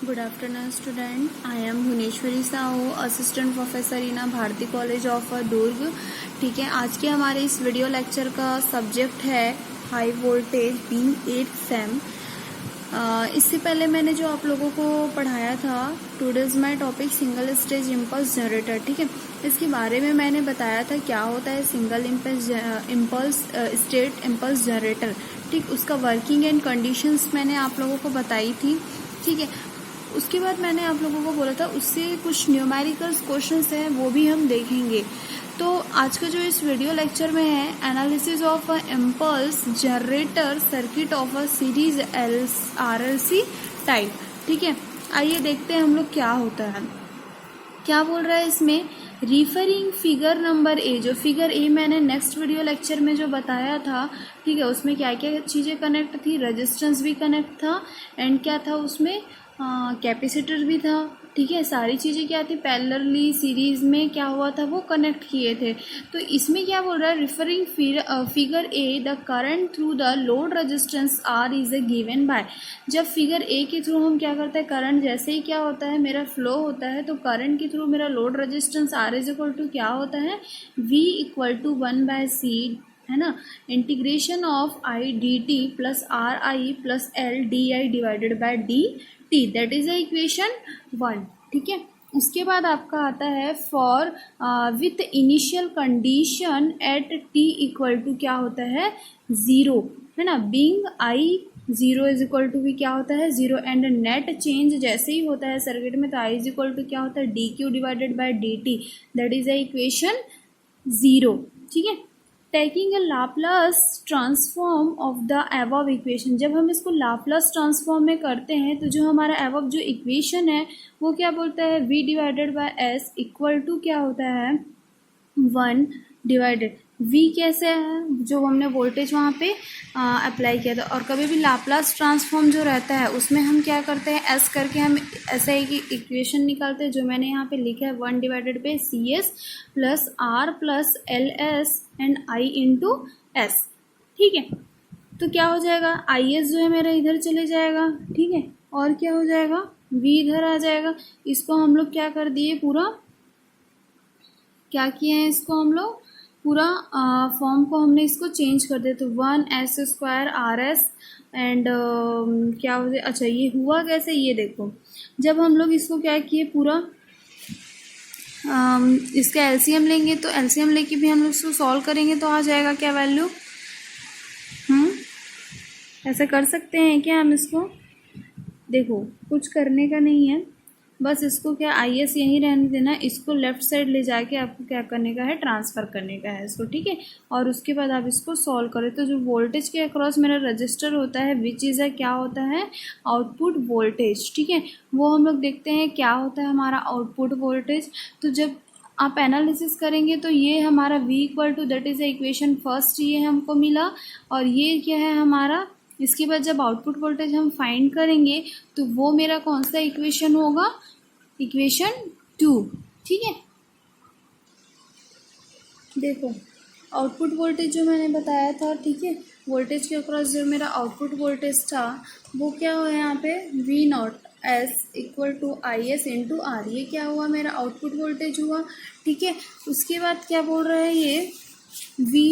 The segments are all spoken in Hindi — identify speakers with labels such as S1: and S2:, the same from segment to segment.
S1: Good afternoon student, I am Bhuvaneshwari Sahu, assistant professor in Bharti college of Durg. ठीक है, आज के हमारे इस वीडियो लेक्चर का सब्जेक्ट है high voltage being 8th sem. इससे पहले मैंने जो आप लोगों को पढ़ाया था, today's my topic single stage impulse generator. ठीक है, इसके बारे में मैंने बताया था क्या होता है single impulse state impulse generator. ठीक, उसका वर्किंग एंड कंडीशंस मैंने आप लोगों को बताई थी। ठीक है, उसके बाद मैंने आप लोगों को बोला था उससे कुछ न्यूमेरिकल्स क्वेश्चंस हैं वो भी हम देखेंगे। तो आज का जो इस वीडियो लेक्चर में है analysis of impulse generator circuit of a series RLC type. ठीक है, आइए देखते हैं हम लोग क्या होता है, क्या बोल रहा है इसमें। रिफरिंग फिगर नंबर ए, जो फिगर ए मैंने नेक्स्ट वीडियो लेक्चर में जो बताया था, ठीक है, उसमें क्या क्या चीज़ें कनेक्ट थी, रेजिस्टेंस भी कनेक्ट था एंड क्या था उसमें कैपेसिटर भी था। ठीक है, सारी चीज़ें क्या थी पैरेलली सीरीज में क्या हुआ था वो कनेक्ट किए थे। तो इसमें क्या बोल रहा है, referring figure A the current through the load resistance R is a given by. जब फिगर ए के थ्रू हम क्या करते हैं, करंट जैसे ही क्या होता है मेरा फ्लो होता है, तो करंट के थ्रू मेरा load resistance R is equal to क्या होता है, V इक्वल टू 1/C, है ना, integration of I D T plus R I plus L D I divided by D T, that is equation 1। ठीक है, उसके बाद आपका आता है for with initial condition at T equal to क्या होता है 0, है ना, being I 0 is equal to भी क्या होता है 0 एंड नेट चेंज जैसे ही होता है सर्किट में तो आई इज इक्वल टू क्या होता है D Q divided by D T, that is equation 0। ठीक है, taking a Laplace transform of the above equation, जब हम इसको लाप्लास ट्रांसफॉर्म में करते हैं तो जो हमारा एबव जो इक्वेशन है वो क्या बोलता है v divided by S equal to क्या होता है 1 डिवाइडेड v कैसे है, जो हमने वोल्टेज वहाँ पे अप्लाई किया था। और कभी भी लाप्लास ट्रांसफॉर्म जो रहता है उसमें हम क्या करते हैं s करके हम ऐसा एक इक्वेशन निकालते हैं जो मैंने यहाँ पे लिखा है 1 divided by CS plus R plus LS and I into S। ठीक है, तो क्या हो जाएगा IS जो है मेरा इधर चले जाएगा। ठीक है, और क्या हो जाएगा V इधर आ जाएगा। इसको हम लोग क्या कर दिए, पूरा क्या किए हैं, इसको हम लोग पूरा फॉर्म को हमने इसको चेंज कर दिया। तो 1s² RS एंड क्या हो जाए, अच्छा ये हुआ कैसे, ये देखो, जब हम लोग इसको क्या किए पूरा इसका एलसीएम लेंगे, तो एलसीएम लेके भी हम लोग इसको सॉल्व करेंगे तो आ जाएगा क्या वैल्यू। ऐसे कर सकते हैं क्या हम इसको, देखो कुछ करने का नहीं है, बस इसको क्या IS यहीं रहने देना, इसको लेफ्ट साइड ले जाके आपको क्या करने का है, ट्रांसफ़र करने का है इसको। ठीक है, और उसके बाद आप इसको सॉल्व करें तो जो वोल्टेज के अक्रॉस मेरा रजिस्टर होता है विच चीज़ है, क्या होता है आउटपुट वोल्टेज। ठीक है, वो हम लोग देखते हैं क्या होता है हमारा आउटपुट वोल्टेज। तो जब आप एनालिसिस करेंगे तो ये हमारा V equal to that is equation first ये हमको मिला, और ये क्या है हमारा, इसके बाद जब आउटपुट वोल्टेज हम फाइंड करेंगे तो वो मेरा कौन सा इक्वेशन होगा, इक्वेशन 2। ठीक है, देखो आउटपुट वोल्टेज जो मैंने बताया था, ठीक है, वोल्टेज के अक्रॉस जो मेरा आउटपुट वोल्टेज था वो क्या हुआ यहाँ पे V0 S equal to IS into R, ये क्या हुआ मेरा आउटपुट वोल्टेज हुआ। ठीक है, उसके बाद क्या बोल रहा है ये V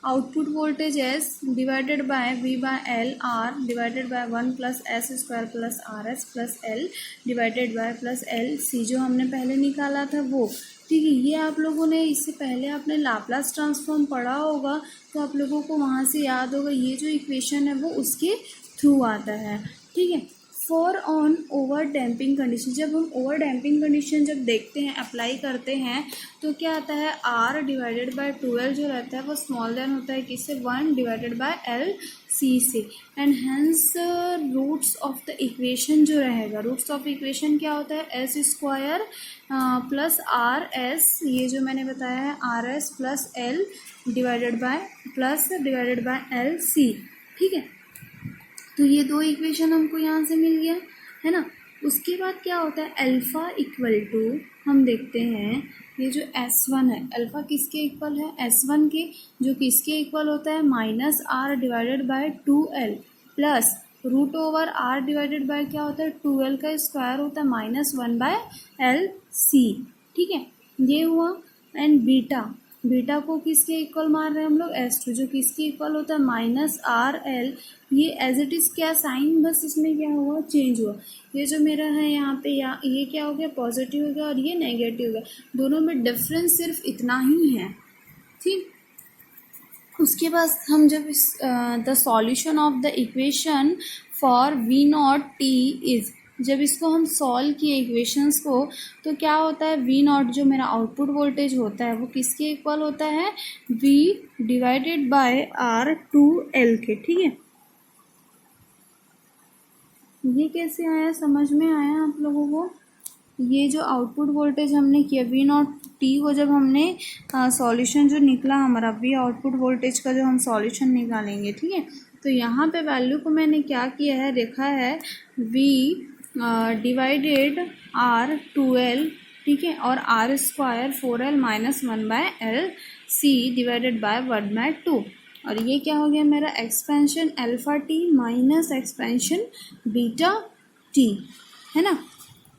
S1: output voltage S divided by V बाय L R divided by 1 plus S² plus RS plus L divided by plus LC, जो हमने पहले निकाला था वो। ठीक है, ये आप लोगों ने इससे पहले आपने लाप्लास ट्रांसफॉर्म पढ़ा होगा तो आप लोगों को वहाँ से याद होगा, ये जो इक्वेशन है वो उसके थ्रू आता है। ठीक है, for on over damping condition, जब हम ओवर डैम्पिंग कंडीशन जब देखते हैं अप्लाई करते हैं तो क्या आता है R डिवाइडेड बाय 12 जो रहता है वो स्मॉल देन होता है किससे, 1 डिवाइडेड बाय LC से, and hence roots of the equation जो रहेगा, रूट्स ऑफ इक्वेशन क्या होता है S² प्लस RS, ये जो मैंने बताया है RS plus L divided by LC। ठीक है, तो ये दो इक्वेशन हमको यहाँ से मिल गया, है ना। उसके बाद क्या होता है अल्फ़ा इक्वल टू, हम देखते हैं ये जो S1 है, अल्फ़ा किसके इक्वल है S1 के, जो किसके इक्वल होता है -R divided by 2L plus root over R divided by क्या होता है, 2l का स्क्वायर होता है -1/LC, ठीक है, ये हुआ। एंड बीटा, बीटा को किसके इक्वल मान रहे हैं हम लोग, S2, जो किसके इक्वल होता है -RL। ये एज इट इज़ क्या साइन, बस इसमें क्या हुआ, चेंज हुआ। ये जो मेरा है यहाँ पे ये क्या हो गया, पॉजिटिव हो गया और ये नेगेटिव हो गया, दोनों में डिफरेंस सिर्फ इतना ही है, ठीक। उसके बाद हम जब इस the solution of the equation for V not T is, जब इसको हम सॉल्व किए इक्वेशंस को, तो क्या होता है, V नॉट जो मेरा आउटपुट वोल्टेज होता है वो किसके इक्वल होता है, V डिवाइडेड बाय R2L के, ठीक है। ये कैसे आया, समझ में आया आप लोगों को? ये जो आउटपुट वोल्टेज हमने किया V नॉट टी को, जब हमने सॉल्यूशन जो निकला हमारा V आउटपुट वोल्टेज का जो हम सॉल्यूशन निकालेंगे, ठीक है, तो यहाँ पे वैल्यू को मैंने क्या किया है, देखा है V डिवाइडेड R2L, ठीक है, और R square 4L - 1/LC divided by 1/2, और ये क्या हो गया मेरा, expansion alpha T minus expansion beta T, है ना।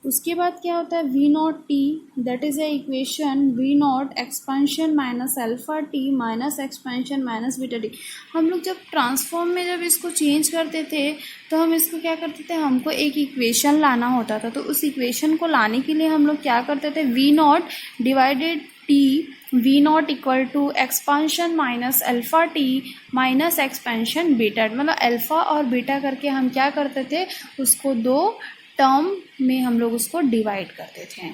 S1: उसके बाद क्या होता है, V not T, that is a equation V not expansion minus alpha T minus expansion minus beta T. हम लोग जब ट्रांसफॉर्म में जब इसको चेंज करते थे तो हम इसको क्या करते थे, हमको एक इक्वेशन लाना होता था, तो उस इक्वेशन को लाने के लिए हम लोग क्या करते थे, V not divided T, V not equal to expansion minus alpha T minus expansion beta, मतलब अल्फा और बीटा करके हम क्या करते थे, उसको दो टर्म में हम लोग उसको डिवाइड करते थे,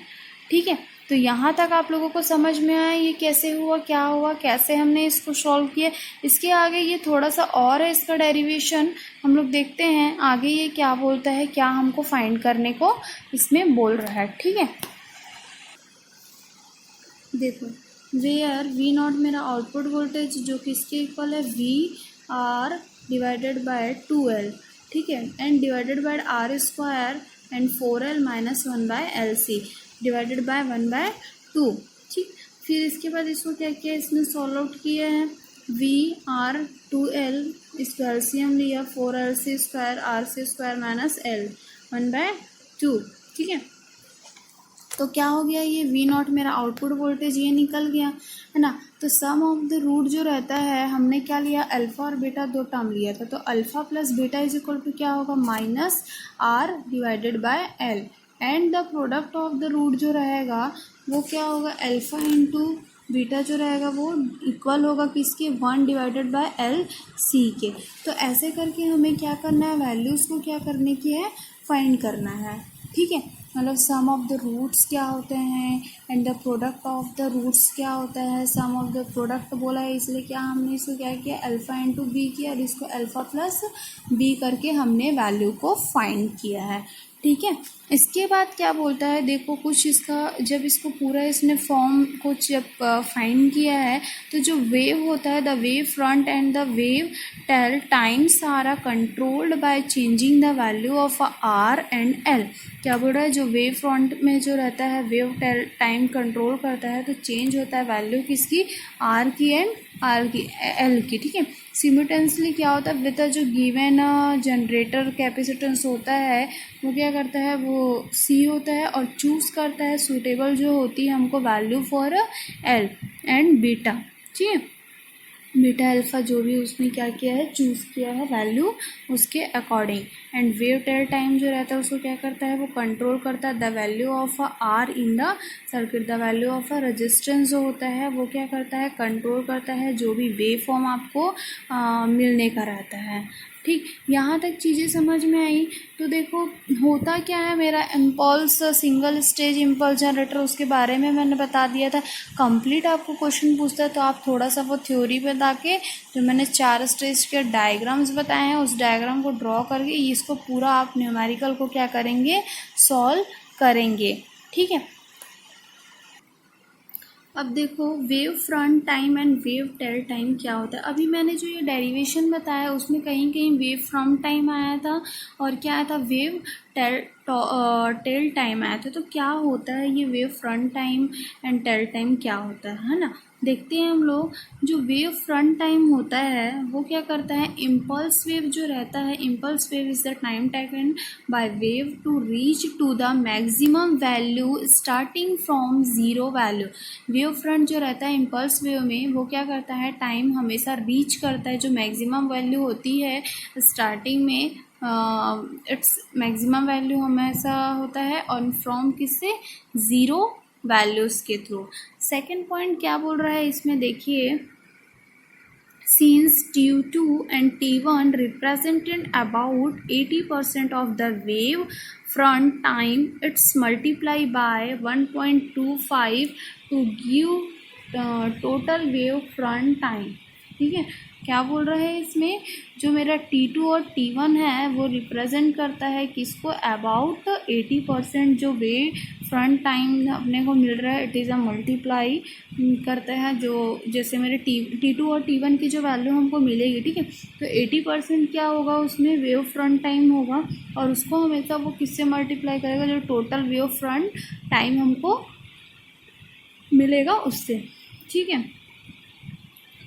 S1: ठीक है। तो यहाँ तक आप लोगों को समझ में आया ये कैसे हुआ, क्या हुआ, कैसे हमने इसको सॉल्व किया। इसके आगे ये थोड़ा सा और है, इसका डेरिवेशन हम लोग देखते हैं आगे ये क्या बोलता है, क्या हमको फाइंड करने को इसमें बोल रहा है, ठीक है। देखो, वेयर V नॉट मेरा आउटपुट वोल्टेज जो किसके इक्वल है, VR डिवाइडेड बाय 2L, ठीक है, and divided by R square and 4L - 1/LC divided by 1/2, ठीक। फिर इसके बाद इसको क्या किया, इसमें सॉल्व आउट किया है, VR2L, इसको एलसीएम लिया, 4LC square RC square minus L 1/2, ठीक है। तो क्या हो गया, ये V नॉट मेरा आउटपुट वोल्टेज ये निकल गया, है ना। तो सम ऑफ द रूट जो रहता है, हमने क्या लिया, अल्फा और बीटा दो टर्म लिया था, तो alpha plus beta is equal to क्या होगा, -R divided by L, and the product of the root जो रहेगा वो क्या होगा, अल्फा इंटू बीटा जो रहेगा वो इक्वल होगा किसके, 1 डिवाइडेड बाय LC के। तो ऐसे करके हमें क्या करना है, वैल्यूज़ को क्या करने की है, फाइंड करना है, ठीक है। मतलब सम ऑफ द रूट्स क्या होते हैं and the product of the roots क्या होता है, सम ऑफ द प्रोडक्ट बोला है इसलिए क्या हमने इसको क्या किया, अल्फा इंटू बी किया, और इसको अल्फा प्लस बी करके हमने वैल्यू को फाइंड किया है, ठीक है। इसके बाद क्या बोलता है, देखो कुछ इसका, जब इसको पूरा इसने फॉर्म को जब फाइंड किया है, तो जो वेव होता है, the wave front and the wave tail times are controlled by changing the value of R and L। क्या बोल रहा है, जो वेव फ्रंट में जो रहता है, वेव टेल टाइम कंट्रोल करता है, तो चेंज होता है वैल्यू किसकी, R की एंड L की, ठीक है। सिमिटेंसली क्या होता है, विद जो गिवन जनरेटर कैपेसिटेंस होता है वो क्या करता है, वो C होता है, और चूज़ करता है सूटेबल जो होती है हमको value for L and beta, ठीक है। बीटा अल्फा जो भी उसने क्या किया है, चूज़ किया है वैल्यू उसके according, and wave tail time जो रहता है उसको क्या करता है, वो कंट्रोल करता है the value of R in the circuit, the value of resistance जो होता है वो क्या करता है, कंट्रोल करता है जो भी वेव फॉर्म आपको मिलने का रहता है, ठीक। यहाँ तक चीज़ें समझ में आई। तो देखो होता क्या है, मेरा impulse single stage impulse generator, उसके बारे में मैंने बता दिया था। कंप्लीट आपको क्वेश्चन पूछता है तो आप थोड़ा सा वो थ्योरी पे ताकि जो मैंने 4 स्टेज के डायग्राम्स बताए हैं उस डायग्राम को ड्रॉ करके इसको पूरा आप न्यूमेरिकल को क्या करेंगे, सॉल्व करेंगे, ठीक है। अब देखो wave front time and wave tail time क्या होता है। अभी मैंने जो ये डेरिवेशन बताया उसमें कहीं कहीं वेव फ्रंट टाइम आया था और क्या आया था, वेव टेल टेल टाइम आया था। तो क्या होता है ये wave front time and tail time क्या होता है ना। देखते हैं हम लोग। जो वेव फ्रंट टाइम होता है वो क्या करता है, इम्पल्स वेव जो रहता है, impulse wave is the time taken by wave to reach to the maximum value starting from zero value. Wave front जो रहता है इम्पल्स वेव में, वो क्या करता है, टाइम हमेशा रीच करता है जो मैक्सिमम वैल्यू होती है स्टार्टिंग में। इट्स मैक्सिमम वैल्यू हमेशा होता है और फ्रॉम किससे, ज़ीरो वैल्यूज़ के थ्रू। सेकेंड पॉइंट क्या बोल रहा है इसमें, देखिए, since T2 and T1 represented about 80% of the wave front time, it's multiplied by 1.25 to give total wave front time। ठीक है, क्या बोल रहा है इसमें, जो मेरा T2 और T1 है वो रिप्रेजेंट करता है किसको, अबाउट 80% जो वेव फ्रंट टाइम अपने को मिल रहा है, इट इज़ अ मल्टीप्लाई करता है जो जैसे मेरे T2 और T1 की जो वैल्यू हमको मिलेगी। ठीक है, तो 80% क्या होगा उसमें, वेव फ्रंट टाइम होगा और उसको हमेशा वो किससे मल्टीप्लाई करेगा, जो टोटल वेव फ्रंट टाइम हमको मिलेगा उससे। ठीक है,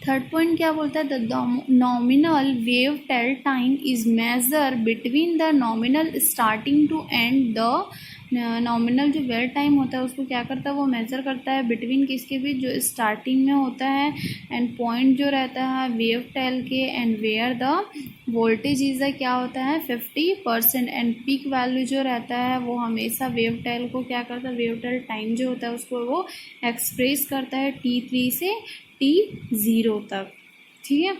S1: थर्ड पॉइंट क्या बोलता है, the nominal wave tail time is measure between the nominal starting to end. The nominal जो वेव टाइम होता है उसको क्या करता है, वो मेज़र करता है बिटवीन किसके बीच, जो स्टार्टिंग में होता है एंड पॉइंट जो रहता है वेव टेल के, and where the voltage is क्या होता है 50%, एंड पीक वैल्यू जो रहता है वो हमेशा वेव टेल को क्या करता है, वेव टेल टाइम जो होता है उसको वो एक्सप्रेस करता है T3 से T0 तक। ठीक है,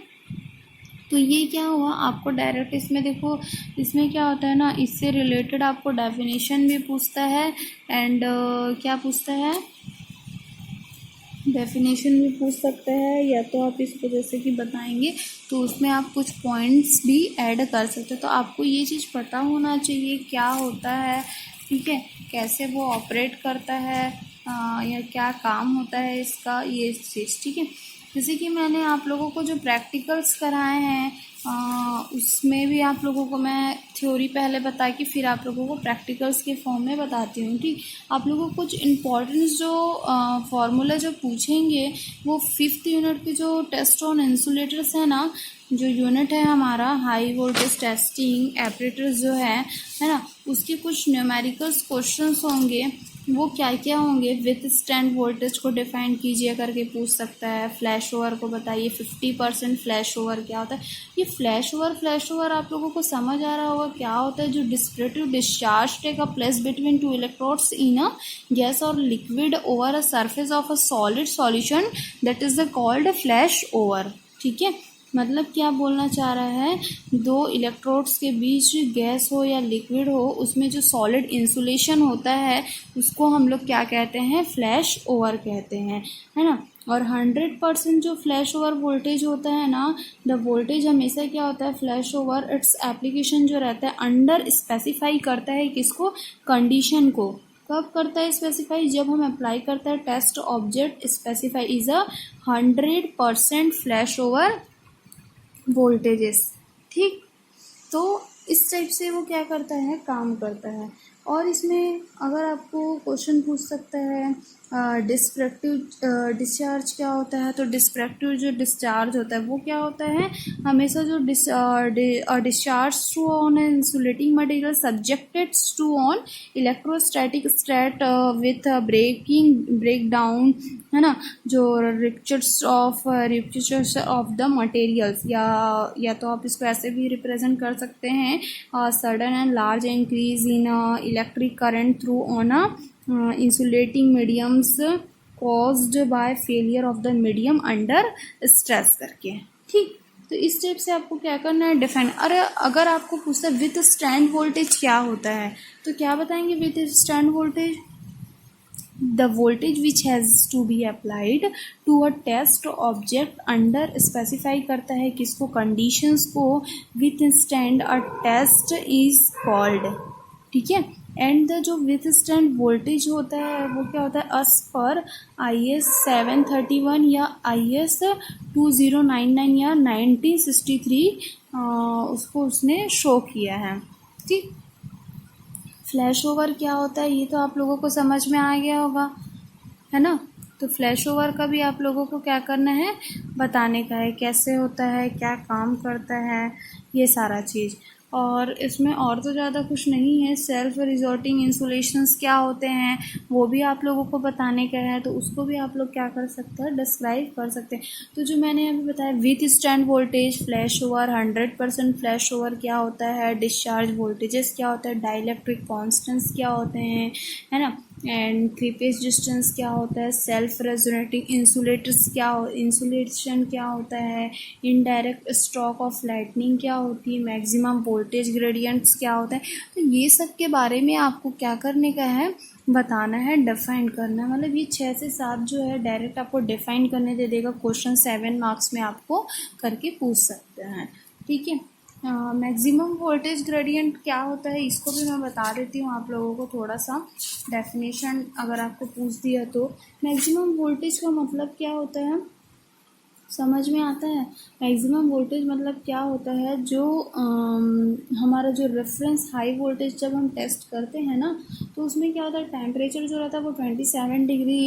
S1: तो ये क्या हुआ, आपको डायरेक्ट इसमें देखो, इसमें क्या होता है ना, इससे रिलेटेड आपको डेफिनेशन भी पूछता है एंड क्या पूछता है, डेफिनेशन भी पूछ सकता है, या तो आप इसको जैसे कि बताएंगे तो उसमें आप कुछ पॉइंट्स भी ऐड कर सकते हो। तो आपको ये चीज़ पता होना चाहिए क्या होता है, ठीक है, कैसे वो ऑपरेट करता है या क्या काम होता है इसका, ये चीज़। ठीक है, जैसे कि मैंने आप लोगों को जो प्रैक्टिकल्स कराए हैं उसमें भी आप लोगों को मैं थ्योरी पहले बता के फिर आप लोगों को प्रैक्टिकल्स के फॉर्म में बताती हूँ। ठीक, आप लोगों को कुछ इम्पोर्टेंस जो फार्मूला जो पूछेंगे वो 5th यूनिट के जो टेस्ट ऑन इंसुलेटर्स है ना, जो यूनिट है हमारा हाई वोल्टेज टेस्टिंग एपरेटर्स जो है ना, उसके कुछ न्यूमेरिकल्स क्वेश्चंस होंगे। वो क्या क्या होंगे, विथ स्टैंड वोल्टेज को डिफाइन कीजिए करके पूछ सकता है। फ्लैश ओवर को बताइए 50% फ्लैश ओवर क्या होता है। ये फ्लैश ओवर आप लोगों को समझ आ रहा होगा क्या होता है, जो descriptive discharge take a place between two electrodes in a gas और liquid over a surface of a solid solution, that is the called flash over. ठीक है, मतलब क्या बोलना चाह रहा है, दो इलेक्ट्रोड्स के बीच गैस हो या लिक्विड हो, उसमें जो सॉलिड इंसुलेशन होता है उसको हम लोग क्या कहते हैं, फ्लैश ओवर कहते हैं, है ना। और 100% जो फ्लैश ओवर वोल्टेज होता है ना, द वोल्टेज हमेशा क्या होता है, फ्लैश ओवर इट्स एप्लीकेशन जो रहता है अंडर स्पेसिफाई करता है किसको, कंडीशन को। कब करता है स्पेसिफाई, जब हम अप्लाई करता है test object specify is a 100% flash over voltages. ठीक, तो इस टाइप से वो क्या करता है, काम करता है। और इसमें अगर आपको क्वेश्चन पूछ सकता है डिस्ट्रक्टिव डिस्चार्ज क्या होता है, तो डिस्ट्रक्टिव जो डिस्चार्ज होता है वो क्या होता है, हमेशा जो discharge through on insulating material subjected to on electrostatic state with break down, है ना, जो रिपचर्स ऑफ द मटेरियल्स, या तो आप इसको ऐसे भी रिप्रेजेंट कर सकते हैं, sudden and large increase in electric current through on a insulating mediums caused by failure of the medium under stress करके। ठीक, तो इस टाइप से आपको क्या करना है, डिफाइन। अगर आपको पूछता है विथ स्टैंड वोल्टेज क्या होता है, तो क्या बताएंगे withstand voltage, the voltage which has to be applied to a test object under specify करता है किसको, कंडीशंस को, withstand a test is called. ठीक है, एंड द जो विथ स्टैंड वोल्टेज होता है वो क्या होता है, अस पर IS 731 या IS 2099 या 1963 उसको उसने शो किया है। ठीक, फ्लैश ओवर क्या होता है ये तो आप लोगों को समझ में आ गया होगा, है ना। तो फ्लैश ओवर का भी आप लोगों को क्या करना है, बताने का है, कैसे होता है, क्या काम करता है, ये सारा चीज़। और इसमें और तो ज़्यादा कुछ नहीं है। सेल्फ रिजॉर्टिंग इंसुलेशंस क्या होते हैं वो भी आप लोगों को बताने का है, तो उसको भी आप लोग क्या कर सकते हैं, डिस्क्राइब कर सकते हैं। तो जो मैंने अभी बताया, with stand voltage flash over, 100% flash over क्या होता है, डिस्चार्ज वोल्टेजेस क्या होता है, डाइलेक्ट्रिक कॉन्स्टेंट्स क्या होते हैं, है ना, एंड थ्री फेज डिस्टेंस क्या होता है, सेल्फ रेजोनेटिंग इंसुलेटर्स इंसुलेशन क्या होता है, इनडायरेक्ट स्ट्रोक ऑफ लाइटनिंग क्या होती है, मैक्सिमम वोल्टेज ग्रेडियंट्स क्या होता है। तो ये सब के बारे में आपको क्या करने का है, बताना है, डिफाइन करना है। मतलब ये 6 से 7 जो है डायरेक्ट आपको डिफाइन करने दे देगा। क्वेश्चन 7 मार्क्स में आपको करके पूछ सकते हैं, ठीक है। मैक्सिमम वोल्टेज ग्रेडियंट क्या होता है इसको भी मैं बता देती हूँ आप लोगों को, थोड़ा सा डेफिनेशन अगर आपको पूछ दिया तो। मैक्सिमम वोल्टेज का मतलब क्या होता है, समझ में आता है। मैक्सिमम वोल्टेज मतलब क्या होता है, जो हमारा जो रेफरेंस हाई वोल्टेज जब हम टेस्ट करते हैं ना, तो उसमें क्या होता है, टेम्परेचर जो रहता है वो 27 डिग्री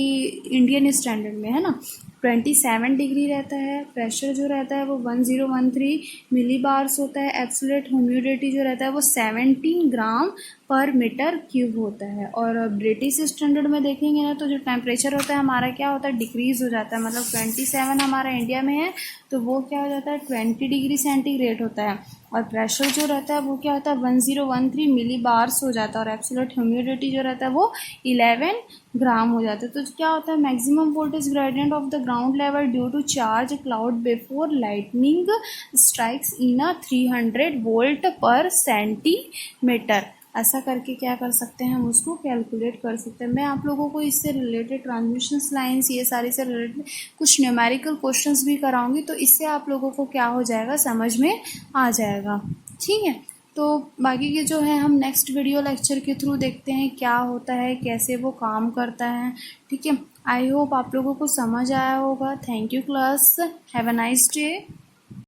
S1: इंडियन स्टैंडर्ड में, है ना, 27 डिग्री रहता है। प्रेशर जो रहता है वो 1013 मिली बार्स होता है। एब्सोल्यूट ह्यूमिडिटी जो रहता है वो 17 ग्राम पर मीटर क्यूब होता है। और ब्रिटिश स्टैंडर्ड में देखेंगे ना, तो जो टेम्परेचर होता है हमारा क्या होता है, डिक्रीज़ हो जाता है। मतलब 27 हमारा इंडिया में है तो वो क्या हो जाता है, 20 डिग्री सेंटीग्रेड होता है। और प्रेशर जो रहता है वो क्या होता है, 1013 मिली बार्स हो जाता है। और एब्सोल्यूट ह्यूमिडिटी जो रहता है वो 11 ग्राम हो जाता है। तो क्या होता है, maximum voltage gradient of the ground level due to charge cloud before lightning strikes in a 300 volt per centimetre. ऐसा करके क्या कर सकते हैं, हम उसको कैलकुलेट कर सकते हैं। मैं आप लोगों को इससे रिलेटेड ट्रांसमिशन लाइन्स ये सारे से रिलेटेड कुछ न्यूमेरिकल क्वेश्चंस भी कराऊंगी, तो इससे आप लोगों को क्या हो जाएगा, समझ में आ जाएगा, ठीक है। तो बाकी के जो है हम नेक्स्ट वीडियो लेक्चर के थ्रू देखते हैं क्या होता है, कैसे वो काम करता है, ठीक है। आई होप आप लोगों को समझ आया होगा। Thank you class, have a nice day.